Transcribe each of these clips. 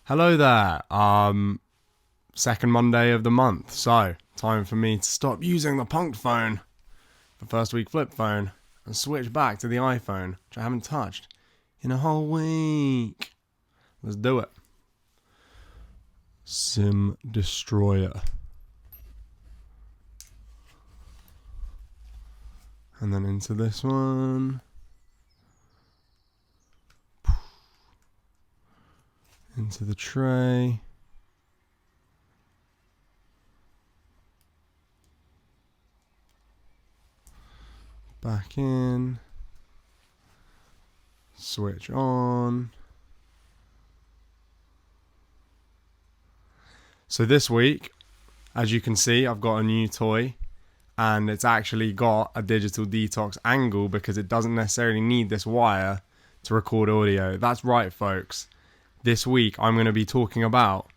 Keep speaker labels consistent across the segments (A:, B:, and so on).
A: Hello there. Second Monday of the month. So, time for me to stop using the Punkt phone, the FirstWeek flip phone, and switch back to the iPhone, which I haven't touched in a whole week. Let's do it. Sim Destroyer. And then into this one. Into the tray. Back in. Switch on. So this week, as you can see, I've got a new toy, and it's actually got a digital detox angle because it doesn't necessarily need this wire to record audio. That's right, folks. This week, I'm going to be talking about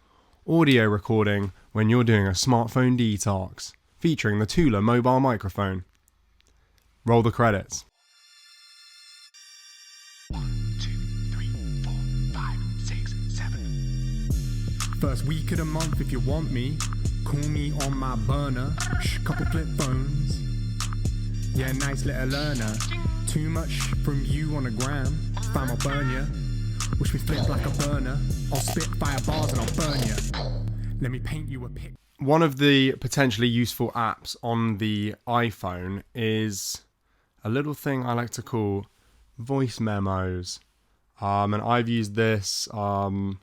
A: audio recording when you're doing a smartphone detox, featuring the Tula mobile microphone. Roll the credits.
B: 1, 2, 3, 4, 5, 6, 7.
C: First week of the month, if you want me, call me on my burner. Couple flip phones. Yeah, nice little learner. Too much from you on the gram. Fam, I'll burn ya. Wish me flip like a burner. I'll spit fire bars and I'll burn ya. Let me paint you a pic.
A: One of the potentially useful apps on the iPhone is a little thing I like to call Voice Memos. And I've used this for...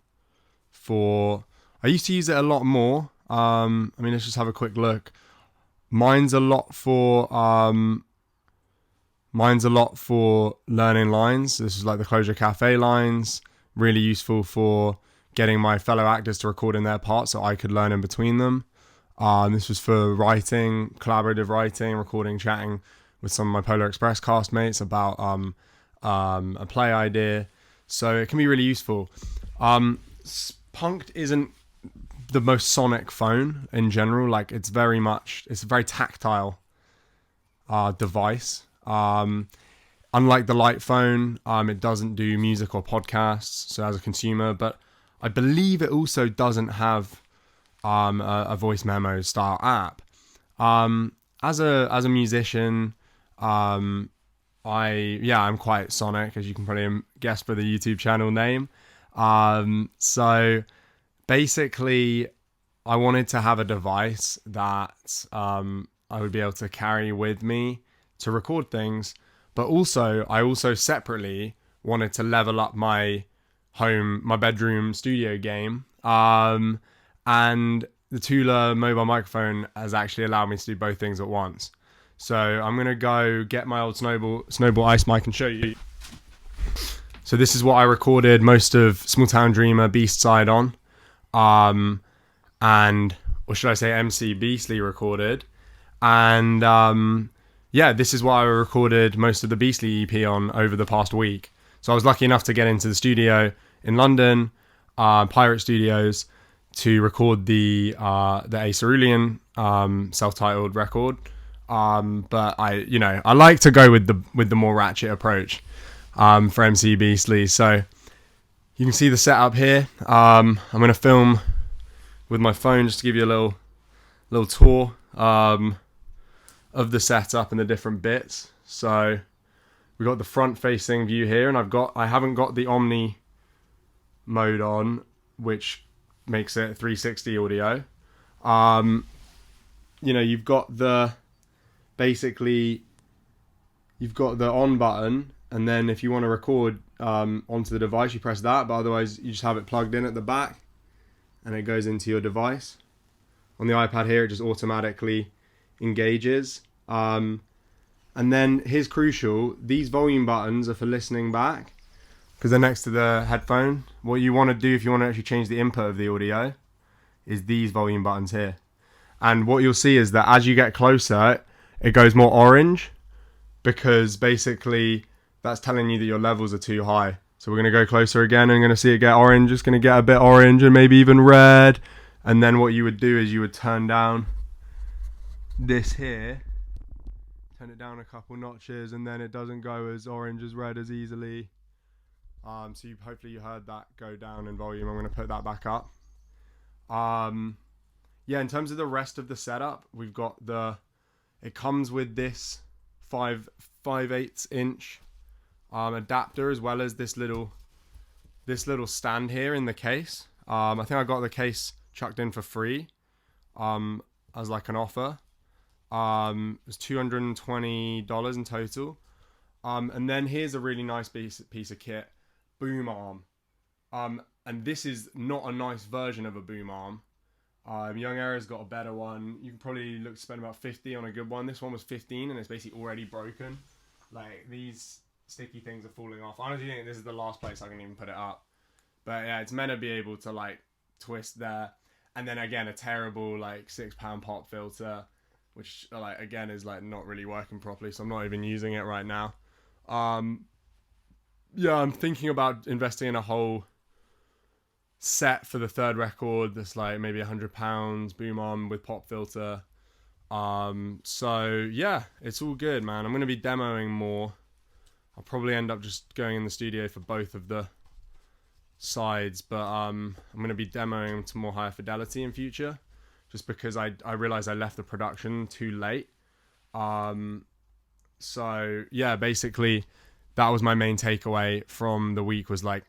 A: I used to use it a lot more. Let's just have a quick look. Mine's a lot for learning lines. This is like the Closure Cafe lines. Really useful for getting my fellow actors to record in their parts so I could learn in between them. This was for writing, collaborative writing, recording, chatting with some of my Polar Express castmates about a play idea. So it can be really useful. Punkt isn't the most sonic phone in general. Like it's a very tactile device. Unlike the light phone, it doesn't do music or podcasts, so as a consumer, but I believe it also doesn't have a voice memo style app. As a musician, I'm quite sonic, as you can probably guess by the YouTube channel name. So basically, I wanted to have a device that I would be able to carry with me to record things, but I also separately wanted to level up my bedroom studio game. And the Tula mobile microphone has actually allowed me to do both things at once. So I'm going to go get my old Snowball Ice mic and show you. So this is what I recorded most of Small Town Dreamer Beast Side on. Or should I say MC Beastly recorded. And this is what I recorded most of the Beastly EP on over the past week. So I was lucky enough to get into the studio in London, Pirate Studios, to record the A Cerulean self-titled record. But I like to go with the more ratchet approach for MC Beastly. So you can see the setup here. I'm going to film with my phone just to give you a little tour of the setup and the different bits. So we've got the front facing view here, and I haven't got the Omni mode on, which makes it 360 audio. You've got the on button, and then if you want to record onto the device, you press that, but otherwise you just have it plugged in at the back and it goes into your device. On the iPad here, it just automatically engages. And then here's crucial, these volume buttons are for listening back because they're next to the headphone. What you want to do if you want to actually change the input of the audio is these volume buttons here. And what you'll see is that as you get closer, it goes more orange because basically that's telling you that your levels are too high. So we're going to go closer again and going to see it get orange. It's going to get a bit orange and maybe even red. And then what you would do is you would turn down this here, turn it down a couple notches, and then it doesn't go as orange as red as easily. So hopefully you heard that go down in volume. I'm going to put that back up. Yeah, in terms of the rest of the setup, we've got it comes with this 5/8 inch adapter, as well as this little stand here in the case. I think I got the case chucked in for free as like an offer. It was $220 in total. And then here's a really nice piece of kit, boom arm. And this is not a nice version of a boom arm. Young Era's got a better one. You can probably look to spend about 50 on a good one. This one was 15 and it's basically already broken. Like, these sticky things are falling off. I honestly think this is the last place I can even put it up. But yeah, it's meant to be able to like twist there. And then again, a terrible like 6-pound pop filter, which like again is like not really working properly. So I'm not even using it right now. Yeah, I'm thinking about investing in a whole set for the third record that's like maybe £100 boom arm with pop filter. So yeah, it's all good, man. I'm going to be demoing more. I'll probably end up just going in the studio for both of the sides, but I'm going to be demoing them to more higher fidelity in future, just because I realized I left the production too late. So yeah, basically that was my main takeaway from the week, was like,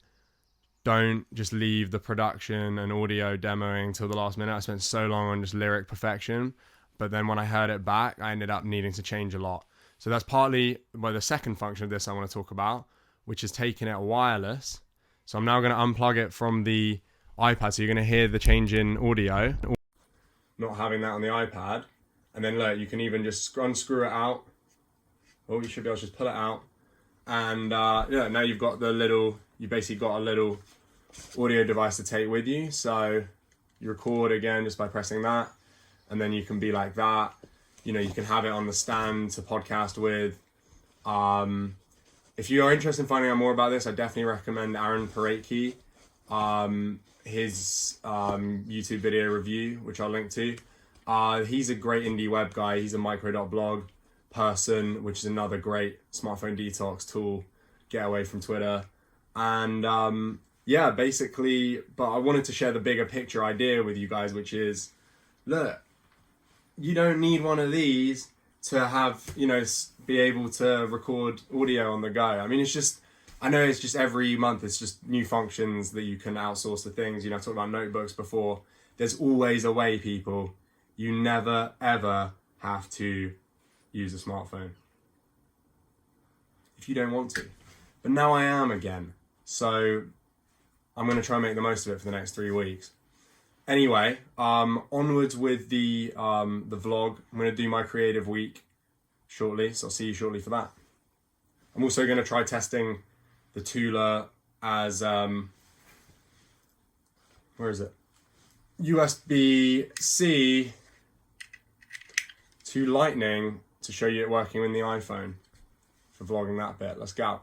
A: don't just leave the production and audio demoing till the last minute. I spent so long on just lyric perfection, but then when I heard it back, I ended up needing to change a lot. So that's partly the second function of this I want to talk about, which is taking it wireless. So I'm now going to unplug it from the iPad. So you're going to hear the change in audio, not having that on the iPad. And then look, you can even just unscrew it out. Oh, you should be able to just pull it out. And yeah, now you've got you basically got a little audio device to take with you. So you record again just by pressing that. And then you can be like that. You know, you can have it on the stand to podcast with. If you are interested in finding out more about this, I definitely recommend Aaron Paretki, his YouTube video review, which I'll link to. He's a great indie web guy. He's a micro.blog person, which is another great smartphone detox tool. Get away from Twitter. And yeah, basically, but I wanted to share the bigger picture idea with you guys, which is, look, you don't need one of these to have, you know, be able to record audio on the go. I mean, I know it's just every month, it's just new functions that you can outsource to things. You know, I talked about notebooks before. There's always a way, people. You never, ever have to use a smartphone if you don't want to. But now I am again. So I'm going to try and make the most of it for the next 3 weeks. Anyway, onwards with the vlog. I'm going to do my creative week shortly, so I'll see you shortly for that. I'm also going to try testing the Tula as where is it? USB-C to Lightning to show you it working in the iPhone for vlogging that bit. Let's go.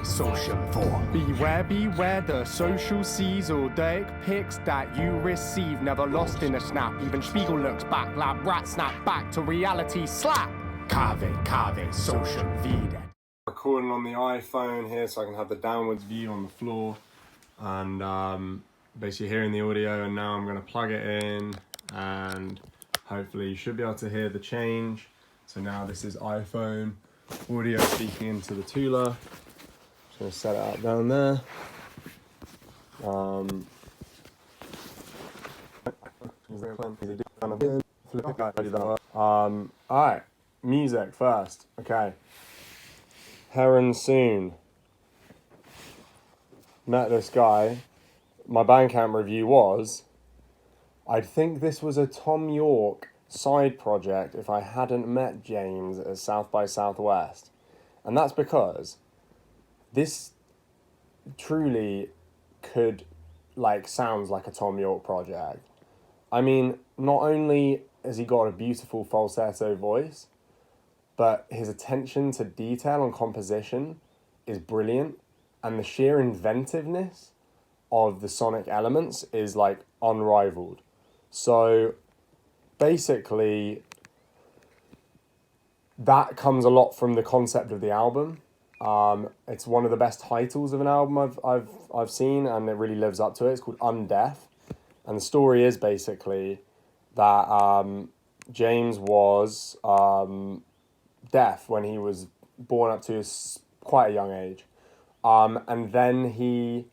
C: Social form. Beware the social sees all dick pics that you receive. Never lost in a snap. Even Spiegel looks back like rat snap back to reality slap. Cave, social vida.
A: Recording on the iPhone here so I can have the downwards view on the floor and basically hearing the audio. And now I'm going to plug it in and hopefully you should be able to hear the change. So now this is iPhone audio speaking into the Tula. Just going to set it up down there. Alright, music first. Okay. Heran Soun. Met this guy. My Bandcamp review was, I think this was a Tom York side project if I hadn't met James at South by Southwest. And that's because this truly sounds like a Tom York project. I mean, not only has he got a beautiful falsetto voice, but his attention to detail and composition is brilliant, and the sheer inventiveness of the sonic elements is like unrivaled. So basically that comes a lot from the concept of the album. It's one of the best titles of an album I've seen, and it really lives up to it. It's called Undeaf, and the story is basically that James was deaf when he was born up to quite a young age, and then he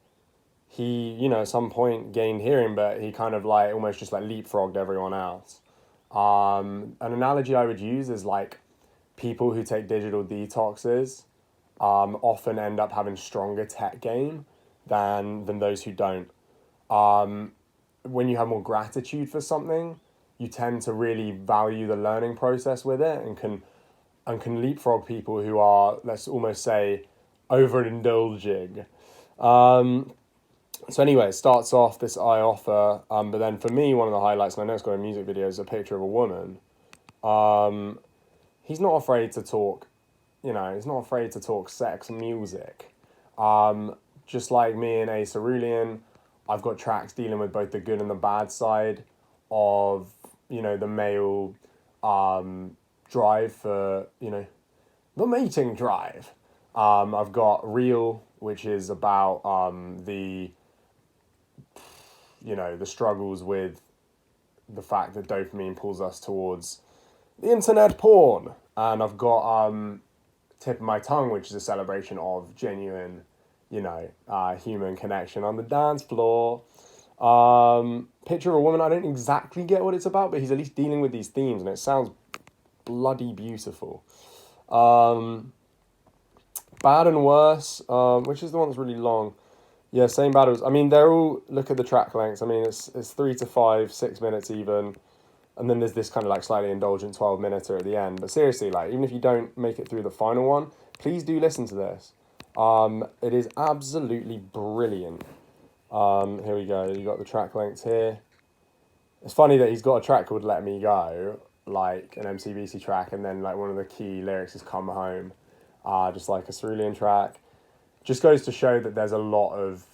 A: at some point gained hearing, but he kind of like almost just like leapfrogged everyone else. An analogy I would use is like people who take digital detoxes often end up having stronger tech game than those who don't. When you have more gratitude for something, you tend to really value the learning process with it, and can leapfrog people who are, let's almost say, overindulging. So anyway, it starts off this I offer, but then for me, one of the highlights, and I know it's got a music video, is a picture of a woman. He's not afraid to talk, he's not afraid to talk sex and music. Just like me and A Cerulean, I've got tracks dealing with both the good and the bad side of, the male drive for, the mating drive. I've got Real, which is about the struggles with the fact that dopamine pulls us towards the internet porn. And I've got Tip of My Tongue, which is a celebration of genuine, human connection on the dance floor. Picture of a Woman, I don't exactly get what it's about, but he's at least dealing with these themes, and it sounds bloody beautiful. Bad and Worse, which is the one that's really long. Yeah, same battles. I mean, they're all, look at the track lengths. I mean, it's 3 to 5, 6 minutes even. And then there's this kind of like slightly indulgent 12-minuter at the end. But seriously, like, even if you don't make it through the final one, please do listen to this. It is absolutely brilliant. Here we go. You got the track lengths here. It's funny that he's got a track called Let Me Go, like an MCBC track, and then like one of the key lyrics is Come Home, just like a Cerulean track. Just goes to show that there's a lot of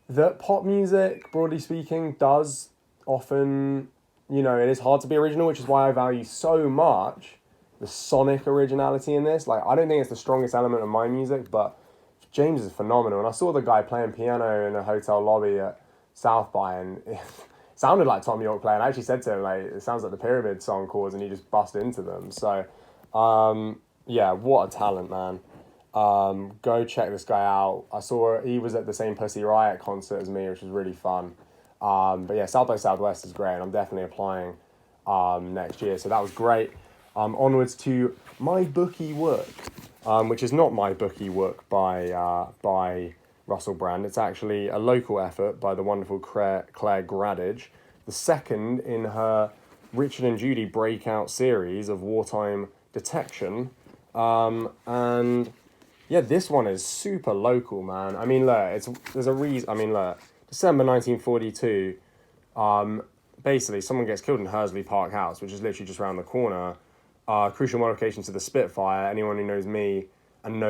A: that pop music, broadly speaking, does often, it is hard to be original, which is why I value so much the sonic originality in this. Like, I don't think it's the strongest element of my music, but James is phenomenal. And I saw the guy playing piano in a hotel lobby at South by, and it sounded like Tom York playing. I actually said to him, like, it sounds like the Pyramid song chords, and he just bust into them. So, yeah, what a talent, man. Go check this guy out. I saw he was at the same Pussy Riot concert as me, which was really fun. But yeah, South by Southwest is great, and I'm definitely applying next year. So that was great. Onwards to My Bookie Work, which is not My Bookie Work by Russell Brand. It's actually a local effort by the wonderful Claire Gradidge, the second in her Richard and Judy breakout series of wartime detection. And yeah, this one is super local, man. I mean, look, there's a reason. I mean, look, December 1942, basically someone gets killed in Hursley Park House, which is literally just around the corner. Crucial modification to the Spitfire. Anyone who knows me and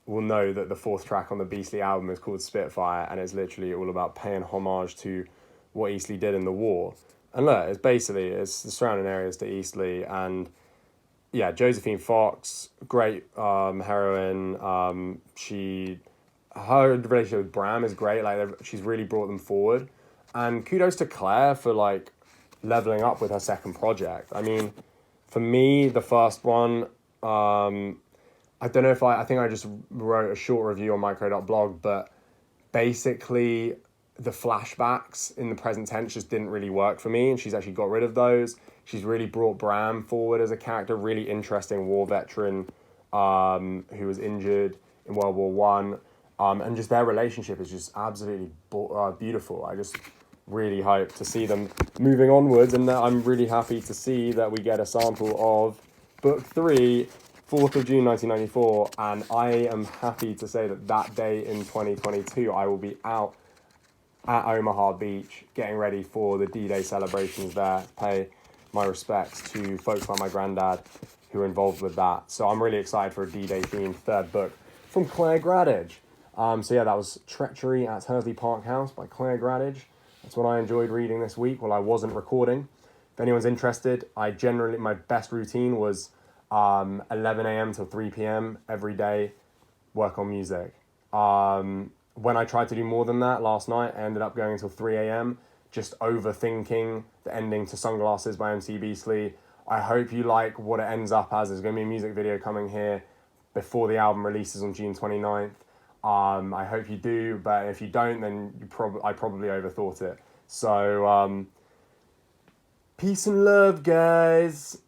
A: will know that the fourth track on the Beastly album is called Spitfire, and it's literally all about paying homage to what Eastleigh did in the war. And look, it's the surrounding areas to Eastleigh, and yeah, Josephine Fox, great heroine. Her relationship with Bram is great. Like, she's really brought them forward, and kudos to Claire for like leveling up with her second project. I mean, for me, the first one, I don't know if I think I just wrote a short review on micro.blog, but basically the flashbacks in the present tense just didn't really work for me, and she's actually got rid of those. She's really brought Bram forward as a character, really interesting war veteran who was injured in World War One, and just their relationship is just absolutely beautiful. I just really hope to see them moving onwards, and I'm really happy to see that we get a sample of Book 3, 4th of June 1994, and I am happy to say that day in 2022 I will be out at Omaha Beach getting ready for the D-Day celebrations there, to pay my respects to folks like my granddad who are involved with that. So I'm really excited for a D-Day themed third book from Claire Gradidge. So yeah, that was Treachery at Hursley Park House by Claire Gradidge. That's what I enjoyed reading this week while I wasn't recording. If anyone's interested, my best routine was 11 a.m. till 3 p.m. every day, work on music. When I tried to do more than that last night, I ended up going until 3 a.m. just overthinking the ending to Sunglasses by MC Beastly. I hope you like what it ends up as. There's going to be a music video coming here before the album releases on June 29th. I hope you do, but if you don't, then I probably overthought it. So, peace and love, guys.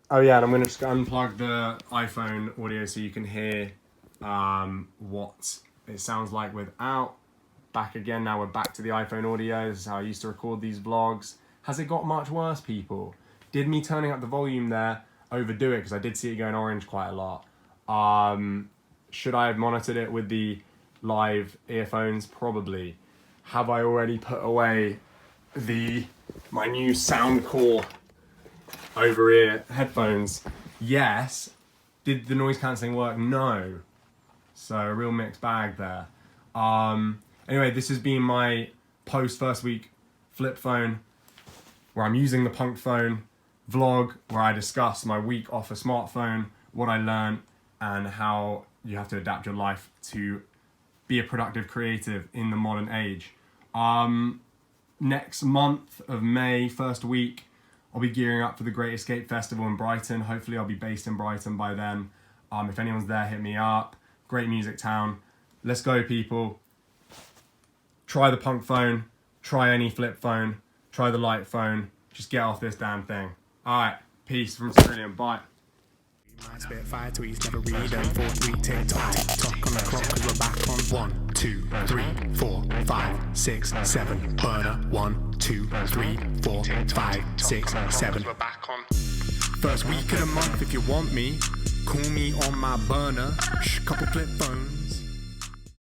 A: Oh yeah, and I'm going to just unplug the iPhone audio so you can hear what it sounds like without. Back again, now we're back to the iPhone audio. This is how I used to record these vlogs. Has it got much worse, people? Did me turning up the volume there overdo it? Because I did see it going orange quite a lot. Should I have monitored it with the live earphones? Probably. Have I already put away my new Soundcore over-ear headphones? Yes. Did the noise cancelling work? No. So a real mixed bag there. Anyway, this has been my post-first week flip phone, where I'm using the Punkt phone vlog, where I discuss my week off a smartphone, what I learned, and how you have to adapt your life to be a productive creative in the modern age. Next month of May, first week, I'll be gearing up for the Great Escape Festival in Brighton. Hopefully I'll be based in Brighton by then. If anyone's there, hit me up. Great music town. Let's go, people. Try the Punkt phone. Try any flip phone. Try the light phone. Just get off this damn thing. Alright, peace from Cerulean. Bye.
C: My spit fire tweets, never read them. 4th week TikTok, TikTok on the clock, cause we're back on 1, 2, 3, 4, 5, 6, 7. Burner 1, 2, 3, 4, 5, 6, 7. We're back on. First week of the month, if you want me, call me on my burner. Couple flip phones.